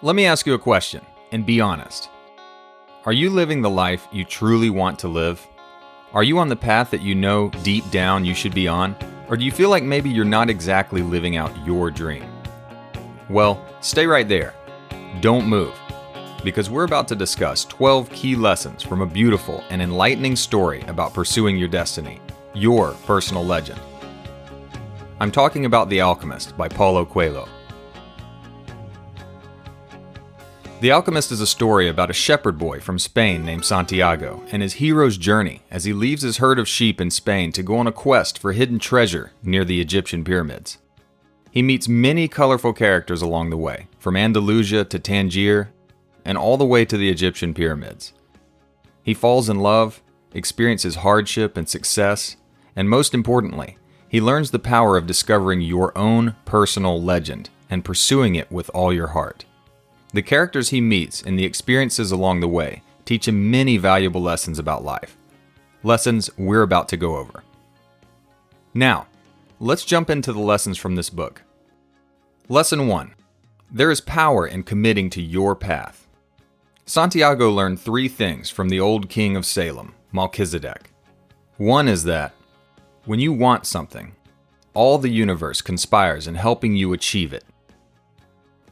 Let me ask you a question, and be honest. Are you living the life you truly want to live? Are you on the path that you know deep down you should be on? Or do you feel like maybe you're not exactly living out your dream? Well, stay right there. Don't move, because we're about to discuss 12 key lessons from a beautiful and enlightening story about pursuing your destiny, your personal legend. I'm talking about The Alchemist by Paulo Coelho. The Alchemist is a story about a shepherd boy from Spain named Santiago and his hero's journey as he leaves his herd of sheep in Spain to go on a quest for hidden treasure near the Egyptian pyramids. He meets many colorful characters along the way, from Andalusia to Tangier, and all the way to the Egyptian pyramids. He falls in love, experiences hardship and success, and most importantly, he learns the power of discovering your own personal legend and pursuing it with all your heart. The characters he meets and the experiences along the way teach him many valuable lessons about life. Lessons we're about to go over. Now, let's jump into the lessons from this book. Lesson 1. There is power in committing to your path. Santiago learned 3 things from the old king of Salem, Melchizedek. One is that when you want something, all the universe conspires in helping you achieve it.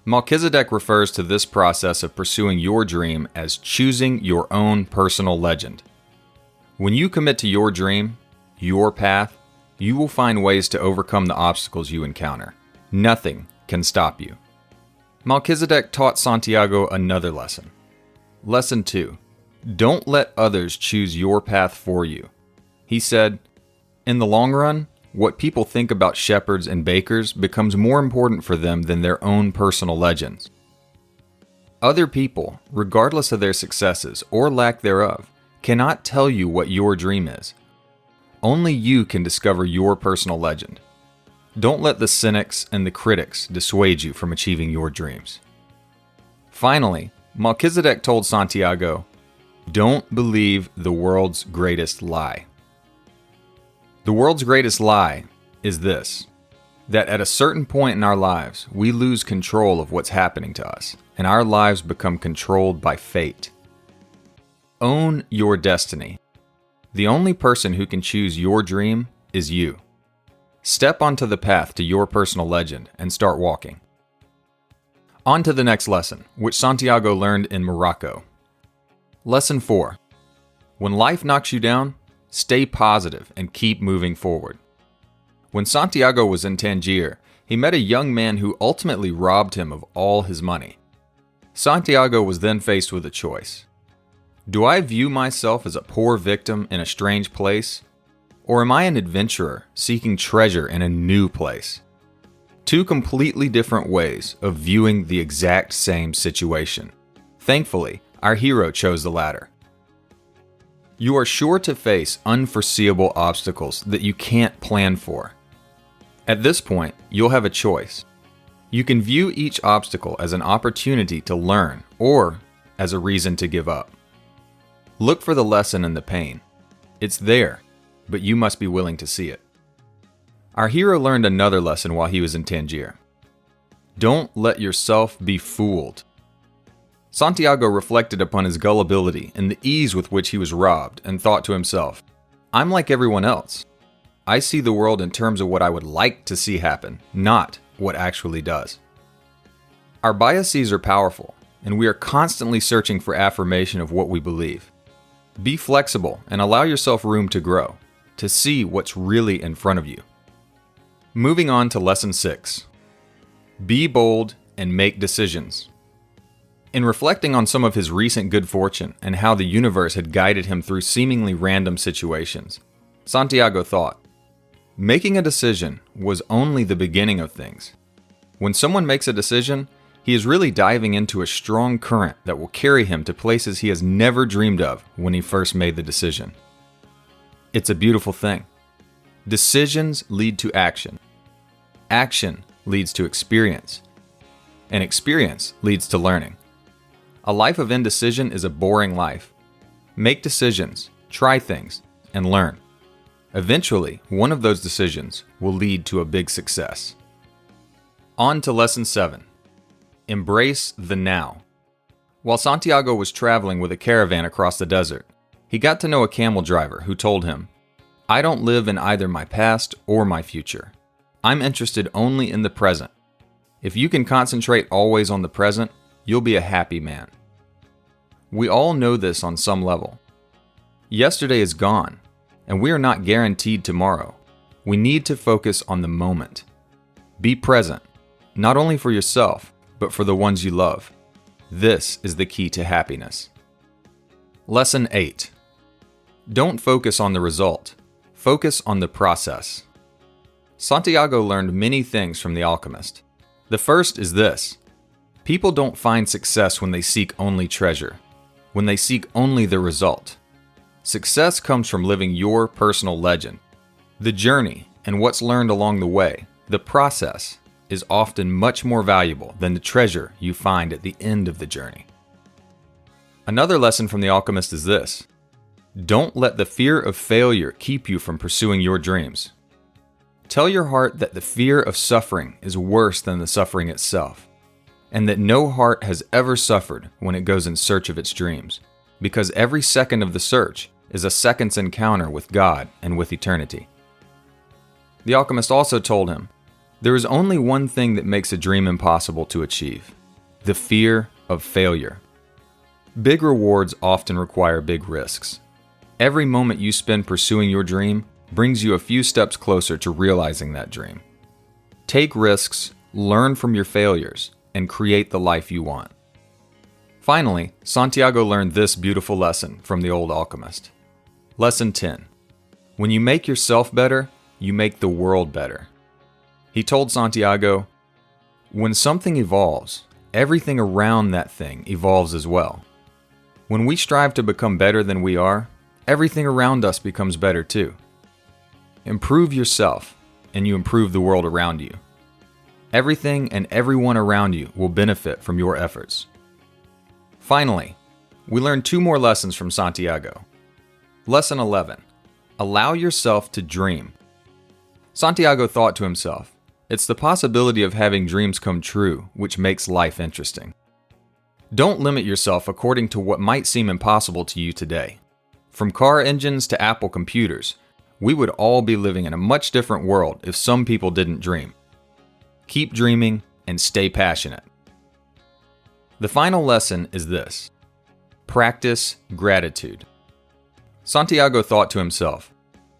Melchizedek refers to this process of pursuing your dream as choosing your own personal legend. When you commit to your dream, your path, you will find ways to overcome the obstacles you encounter. Nothing can stop you. Melchizedek taught Santiago another lesson. Lesson 2. Don't let others choose your path for you. He said, in the long run, what people think about shepherds and bakers becomes more important for them than their own personal legends. Other people, regardless of their successes or lack thereof, cannot tell you what your dream is. Only you can discover your personal legend. Don't let the cynics and the critics dissuade you from achieving your dreams. Finally, Melchizedek told Santiago, don't believe the world's greatest lie. The world's greatest lie is this, that at a certain point in our lives, we lose control of what's happening to us, and our lives become controlled by fate. Own your destiny. The only person who can choose your dream is you. Step onto the path to your personal legend and start walking. On to the next lesson, which Santiago learned in Morocco. Lesson 4. When life knocks you down, stay positive and keep moving forward. When Santiago was in Tangier, he met a young man who ultimately robbed him of all his money. Santiago was then faced with a choice. Do I view myself as a poor victim in a strange place? Or am I an adventurer seeking treasure in a new place? 2 completely different ways of viewing the exact same situation. Thankfully, our hero chose the latter. You are sure to face unforeseeable obstacles that you can't plan for. At this point, you'll have a choice. You can view each obstacle as an opportunity to learn or as a reason to give up. Look for the lesson in the pain. It's there, but you must be willing to see it. Our hero learned another lesson while he was in Tangier. Don't let yourself be fooled. Santiago reflected upon his gullibility and the ease with which he was robbed and thought to himself, I'm like everyone else. I see the world in terms of what I would like to see happen, not what actually does. Our biases are powerful, and we are constantly searching for affirmation of what we believe. Be flexible and allow yourself room to grow, to see what's really in front of you. Moving on to Lesson 6. Be bold and make decisions. In reflecting on some of his recent good fortune and how the universe had guided him through seemingly random situations, Santiago thought, making a decision was only the beginning of things. When someone makes a decision, he is really diving into a strong current that will carry him to places he has never dreamed of when he first made the decision. It's a beautiful thing. Decisions lead to action. Action leads to experience. And experience leads to learning. A life of indecision is a boring life. Make decisions, try things, and learn. Eventually, one of those decisions will lead to a big success. On to Lesson 7. Embrace the now. While Santiago was traveling with a caravan across the desert, he got to know a camel driver who told him, "I don't live in either my past or my future. I'm interested only in the present. If you can concentrate always on the present, you'll be a happy man." We all know this on some level. Yesterday is gone, and we are not guaranteed tomorrow. We need to focus on the moment. Be present, not only for yourself, but for the ones you love. This is the key to happiness. Lesson 8. Don't focus on the result. Focus on the process. Santiago learned many things from The Alchemist. The first is this: people don't find success when they seek only treasure, when they seek only the result. Success comes from living your personal legend. The journey and what's learned along the way, the process, is often much more valuable than the treasure you find at the end of the journey. Another lesson from The Alchemist is this: don't let the fear of failure keep you from pursuing your dreams. Tell your heart that the fear of suffering is worse than the suffering itself, and that no heart has ever suffered when it goes in search of its dreams, because every second of the search is a second's encounter with God and with eternity. The Alchemist also told him, there is only one thing that makes a dream impossible to achieve: the fear of failure. Big rewards often require big risks. Every moment you spend pursuing your dream brings you a few steps closer to realizing that dream. Take risks, learn from your failures, and create the life you want. Finally, Santiago learned this beautiful lesson from the old alchemist. Lesson 10. When you make yourself better, you make the world better. He told Santiago, when something evolves, everything around that thing evolves as well. When we strive to become better than we are, everything around us becomes better too. Improve yourself, and you improve the world around you. Everything and everyone around you will benefit from your efforts. Finally, we learned 2 more lessons from Santiago. Lesson 11. Allow yourself to dream. Santiago thought to himself, it's the possibility of having dreams come true which makes life interesting. Don't limit yourself according to what might seem impossible to you today. From car engines to Apple computers, we would all be living in a much different world if some people didn't dream. Keep dreaming and stay passionate. The final lesson is this: practice gratitude. Santiago thought to himself,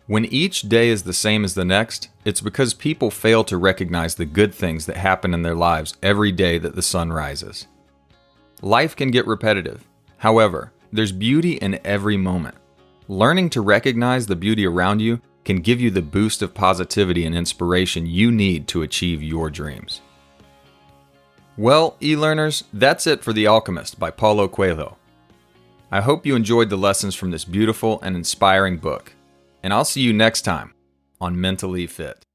when each day is the same as the next, it's because people fail to recognize the good things that happen in their lives every day that the sun rises. Life can get repetitive. However, there's beauty in every moment. Learning to recognize the beauty around you can give you the boost of positivity and inspiration you need to achieve your dreams. Well, e-learners, that's it for The Alchemist by Paulo Coelho. I hope you enjoyed the lessons from this beautiful and inspiring book, and I'll see you next time on Mentally Fit.